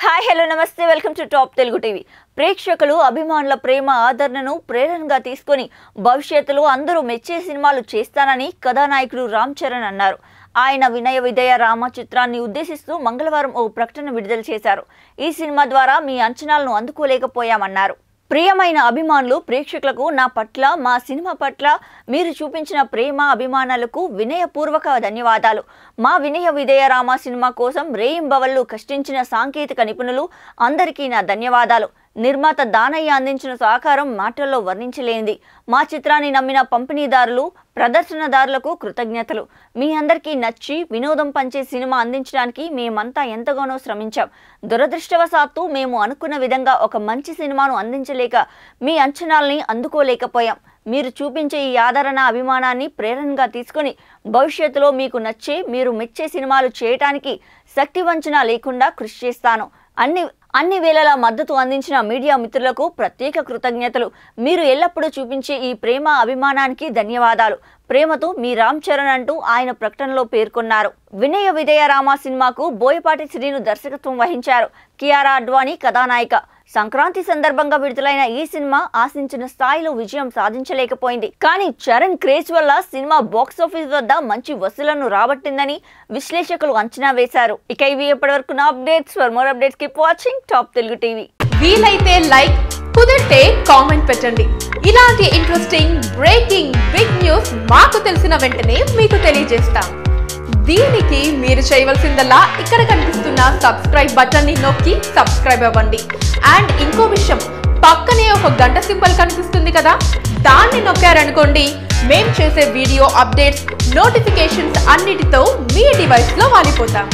Hi hello నమస్తే welcome to top Telugu TV. ప్రేక్షకులు అభిమానుల ప్రేమ ఆదరణను ప్రేరణగా తీసుకొని భవిష్యత్తులో అందరూ మెచ్చే సినిమాలు చేస్తానని కథానాయకుడు రామ్ చరణ్ అన్నారు. ఆయన వినయ విధేయ రామ చిత్రాన్ని ఉద్దేశిస్తూ మంగళవారం ఓ ప్రకటన విడుదల చేశారు. ఈ సినిమా ద్వారా మీ అంచనాలను అందుకోలేకపోయామన్నారు. ప్రియమైన అభిమానులు ప్రేక్షకులకు నా పట్ల మా సినిమా పట్ల మీరు చూపించిన ప్రేమ అభిమానాలకు వినయపూర్వక ధన్యవాదాలు. మా వినయ విధేయ రామ సినిమా కోసం రేయింబవళ్లు కష్టించిన సాంకేతిక నిపుణులు అందరికీ నా ధన్యవాదాలు. నిర్మాత దానయ్య అందించిన సహకారం మాటల్లో వర్ణించలేనిది. మా చిత్రాన్ని నమ్మిన పంపిణీదారులు ప్రదర్శనదారులకు కృతజ్ఞతలు. మీ అందరికీ నచ్చి వినోదం పంచే సినిమా అందించడానికి మేమంతా ఎంతగానో శ్రమించాం. దురదృష్టవశాత్తు మేము అనుకున్న విధంగా ఒక మంచి సినిమాను అందించలేక మీ అంచనాల్ని అందుకోలేకపోయాం. మీరు చూపించే ఈ ఆదరణ అభిమానాన్ని ప్రేరణగా తీసుకుని భవిష్యత్తులో మీకు నచ్చే మీరు మెచ్చే సినిమాలు చేయటానికి శక్తి వంచన లేకుండా కృషి చేస్తాను. అన్ని వేళలా మద్దతు అందించిన మీడియా మిత్రులకు ప్రత్యేక కృతజ్ఞతలు. మీరు ఎల్లప్పుడూ చూపించే ఈ ప్రేమ అభిమానానికి ధన్యవాదాలు. ప్రేమతో మీ రామ్ చరణ్ అంటూ ఆయన ప్రకటనలో పేర్కొన్నారు. వినయ విధేయ రామ సినిమాకు బోయపాటి శ్రీను దర్శకత్వం వహించారు. కియారా అడ్వాణి కథానాయిక. సంక్రాంతి సందర్భంగా విడుదలైన ఈ సినిమా ఆశించిన స్థాయిలో విజయం సాధించలేకపోయింది. కానీ చరణ్ క్రేజ్ వల్ల సినిమా బాక్సాఫీస్ వద్ద మంచి వసూళ్లను రాబట్టిందని విశ్లేషకులు అంచనా వేశారు. ఇక ఇవి ఇప్పటివరకు నా updates. For more updates keep watching top Telugu TV. వీలైతే లైక్, కుదిరితే కామెంట్ పెట్టండి. ఇలాంటి ఇంట్రెస్టింగ్ బ్రేకింగ్ బిగ్ న్యూస్ మాకు తెలిసిన వెంటనే మీకు తెలియజేస్తాం. దీనికి మీరు చేయవలసిందల్లా ఇక్కడ కనిపిస్తున్న సబ్స్క్రైబ్ బటన్ ని నొక్కి సబ్స్క్రైబ్ అవ్వండి. అండ్ ఇంకో విషయం, పక్కనే ఒక గంట సింబల్ కనిపిస్తుంది కదా, దాన్ని నొక్కారనుకోండి మేం చేసే వీడియో అప్డేట్స్ నోటిఫికేషన్స్ అన్నిటితో మీ డివైస్ లో వాలిపోతాం.